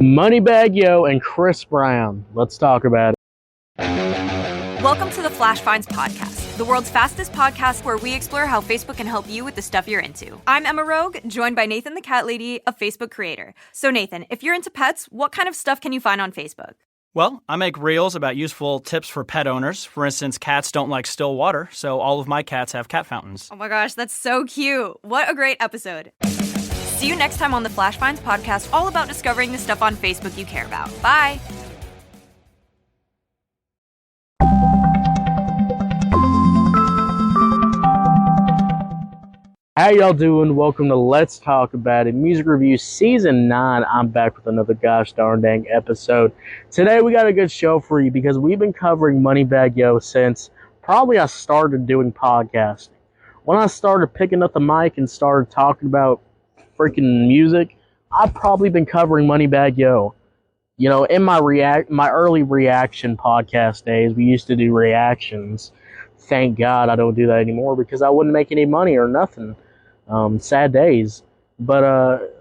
Moneybagg Yo and Chris Brown. Let's talk about it. Welcome to the Flash Finds Podcast, the world's fastest podcast where we explore how Facebook can help you with the stuff you're into. I'm Emma Rogue, joined by Nathan the Cat Lady, a Facebook creator. So Nathan, if you're into pets, what kind of stuff can you find on Facebook? Well, I make reels about useful tips for pet owners. For instance, cats don't like still water, so all of my cats have cat fountains. Oh my gosh, that's so cute. What a great episode. See you next time on the Flash Finds Podcast, all about discovering the stuff on Facebook you care about. Bye. How y'all doing? Welcome to Let's Talk About It Music Review Season 9. I'm back with another gosh darn dang episode. Today we got a good show for you because we've been covering Moneybagg Yo since probably I started doing podcasting. When I started picking up the mic and started talking about freaking music, I've probably been covering Moneybagg Yo. You know, in my early reaction podcast days, we used to do reactions. Thank God I don't do that anymore because I wouldn't make any money or nothing. Sad days. But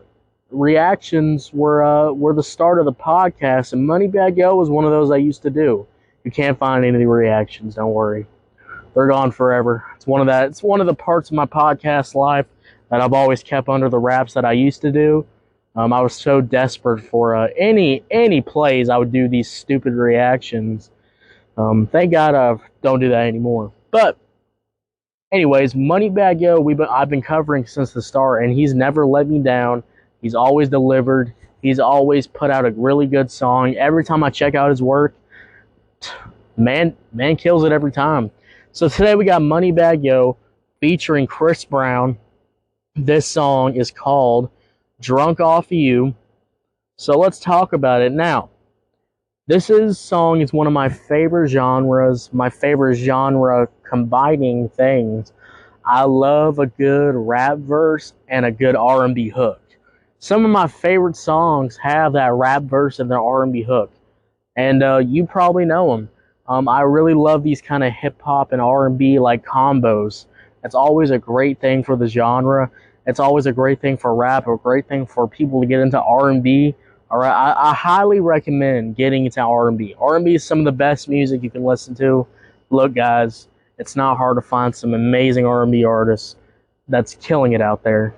reactions were the start of the podcast, and Moneybagg Yo was one of those I used to do. You can't find any of the reactions, don't worry. They're gone forever. It's one of the parts of my podcast life that I've always kept under the wraps that I used to do. I was so desperate for any plays. I would do these stupid reactions. Thank God I don't do that anymore. But anyways, Moneybagg Yo, I've been covering since the start, and he's never let me down. He's always delivered. He's always put out a really good song. Every time I check out his work, man kills it every time. So today we got Moneybagg Yo featuring Chris Brown. This song is called Drunk Off of You. So let's talk about it now. This song is one of my favorite genres, my favorite genre combining things. I love a good rap verse and a good R&B hook. Some of my favorite songs have that rap verse and the R&B hook. And you probably know them. I really love these kind of hip-hop and R&B like combos. It's always a great thing for the genre. It's always a great thing for rap, a great thing for people to get into R&B. All right, I highly recommend getting into R&B. R&B is some of the best music you can listen to. Look, guys, it's not hard to find some amazing R&B artists that's killing it out there.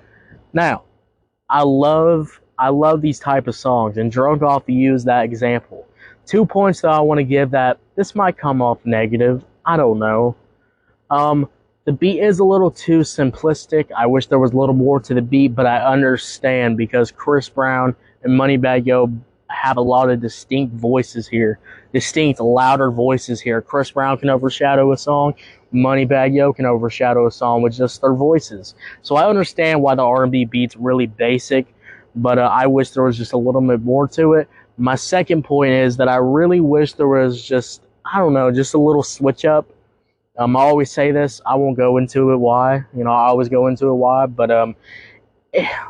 Now, I love these type of songs, and Drunk Off of You is that example. 2 points that I want to give that this might come off negative. I don't know. The beat is a little too simplistic. I wish there was a little more to the beat, but I understand because Chris Brown and Moneybagg Yo have a lot of distinct voices here. Distinct, louder voices here. Chris Brown can overshadow a song. Moneybagg Yo can overshadow a song with just their voices. So I understand why the R&B beat's really basic, but I wish there was just a little bit more to it. My second point is that I really wish there was just a little switch up. I always say this. I won't go into it why. I always go into it why. But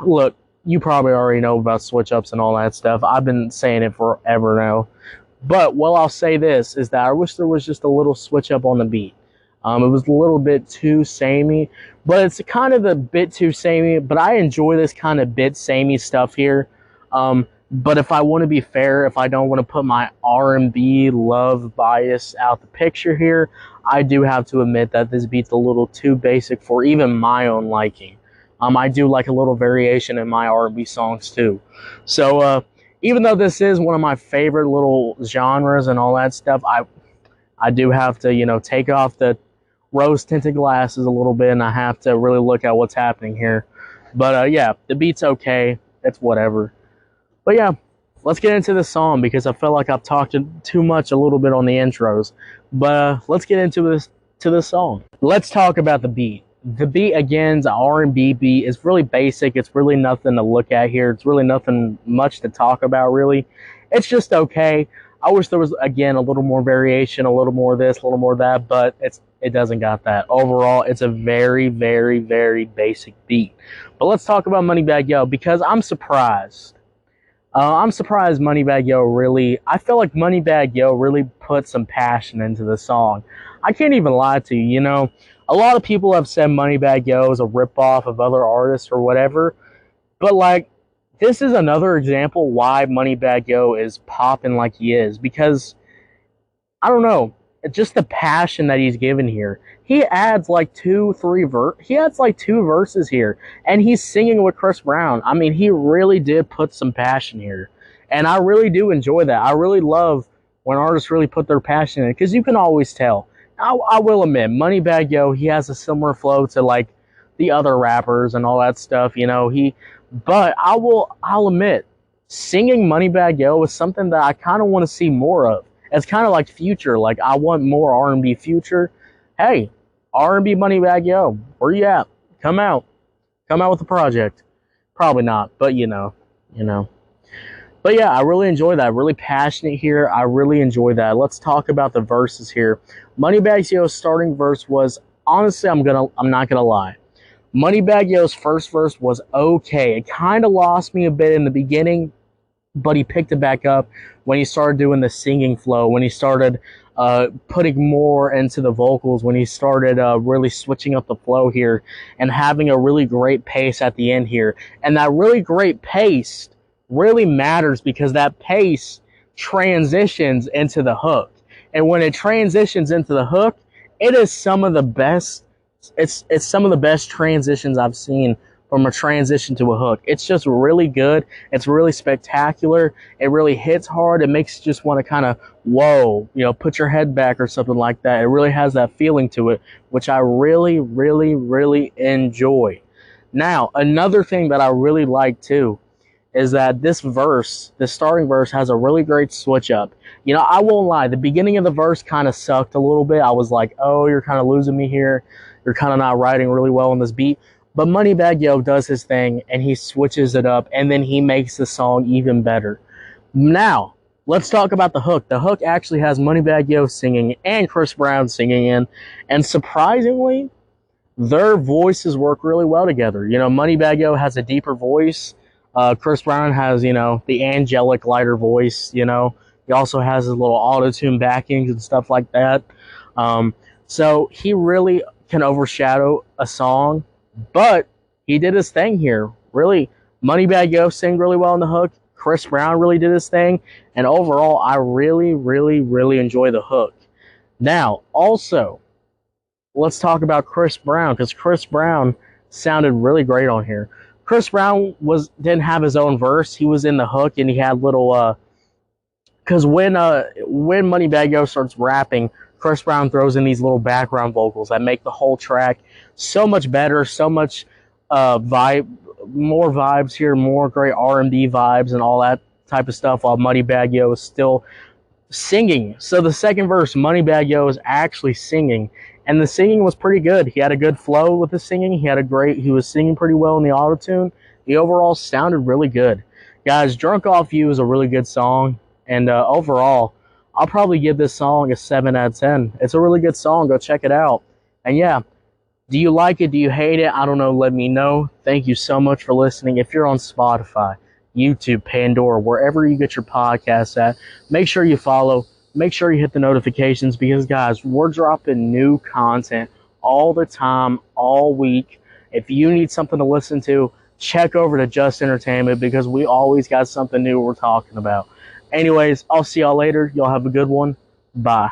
look, you probably already know about switch ups and all that stuff. I've been saying it forever now. But I'll say this is that I wish there was just a little switch up on the beat. It was a little bit too samey, but it's kind of a bit too samey. But I enjoy this kind of bit samey stuff here. But if I want to be fair, if I don't want to put my R&B love bias out the picture here, I do have to admit that this beat's a little too basic for even my own liking. I do like a little variation in my R&B songs too. So even though this is one of my favorite little genres and all that stuff, I do have to, take off the rose-tinted glasses a little bit, and I have to really look at what's happening here. But yeah, the beat's okay. It's whatever. But yeah, let's get into the song because I feel like I've talked too much a little bit on the intros. But let's get into the song. Let's talk about the beat. The beat, again, is an R&B beat. It's really basic. It's really nothing to look at here. It's really nothing much to talk about, really. It's just okay. I wish there was, again, a little more variation, a little more of this, a little more of that, but it doesn't got that. Overall, it's a very, very, very basic beat. But let's talk about Moneybagg Yo because I'm surprised. I'm surprised Moneybagg Yo I feel like Moneybagg Yo really put some passion into the song. I can't even lie to you, a lot of people have said Moneybagg Yo is a ripoff of other artists or whatever, but this is another example why Moneybagg Yo is popping like he is, because I don't know, it's just the passion that he's given here. He adds like two verses here, and he's singing with Chris Brown. I mean, he really did put some passion here, and I really do enjoy that. I really love when artists really put their passion in it, because you can always tell. I will admit, Moneybagg Yo, he has a similar flow to like the other rappers and all that stuff, you know. But I'll admit, singing Moneybagg Yo is something that I kind of want to see more of. It's kind of like Future. Like, I want more R&B Future. Hey, R&B Moneybagg Yo, where you at? Come out with a project. Probably not, but you know. But yeah, I really enjoy that. Really passionate here. I really enjoy that. Let's talk about the verses here. Moneybagg Yo's starting verse was, honestly, I'm not gonna lie. Moneybagg Yo's first verse was okay. It kind of lost me a bit in the beginning, but he picked it back up when he started doing the singing flow, when he started putting more into the vocals, when he started really switching up the flow here and having a really great pace at the end here. And that really great pace really matters, because that pace transitions into the hook. And when it transitions into the hook, it is some of the best. It's some of the best transitions I've seen from a transition to a hook. It's just really good. It's really spectacular. It really hits hard. It makes you just want to kind of, whoa, you know, put your head back or something like that. It really has that feeling to it, which I really, really, really enjoy. Now, another thing that I really like too is that this starting verse has a really great switch up. You know, I won't lie, the beginning of the verse kind of sucked a little bit. I was like, oh, you're kind of losing me here. You're kind of not writing really well on this beat. But Moneybagg Yo does his thing, and he switches it up, and then he makes the song even better. Now, let's talk about the hook. The hook actually has Moneybagg Yo singing and Chris Brown singing in, and surprisingly, their voices work really well together. You know, Moneybagg Yo has a deeper voice. Chris Brown has, you know, the angelic, lighter voice, you know. He also has his little auto-tune backings and stuff like that. So he really can overshadow a song, but he did his thing here. Really, Moneybagg Yo sang really well in the hook. Chris Brown really did his thing. And overall, I really, really, really enjoy the hook. Now, also, let's talk about Chris Brown, because Chris Brown sounded really great on here. Chris Brown didn't have his own verse. He was in the hook, and he had little because when Moneybagg Yo starts rapping, Chris Brown throws in these little background vocals that make the whole track so much better, so much more vibes here, more great R&B vibes and all that type of stuff, while Moneybagg Yo is still singing. So the second verse, Moneybagg Yo is actually singing, and the singing was pretty good. He had a good flow with the singing. He was singing pretty well in the auto-tune. The overall sounded really good. Guys, Drunk Off You is a really good song, and overall, I'll probably give this song a 7 out of 10. It's a really good song. Go check it out. And yeah, do you like it? Do you hate it? I don't know. Let me know. Thank you so much for listening. If you're on Spotify, YouTube, Pandora, wherever you get your podcasts at, make sure you follow. Make sure you hit the notifications, because, guys, we're dropping new content all the time, all week. If you need something to listen to, check over to Just Entertainment, because we always got something new we're talking about. Anyways, I'll see y'all later. Y'all have a good one. Bye.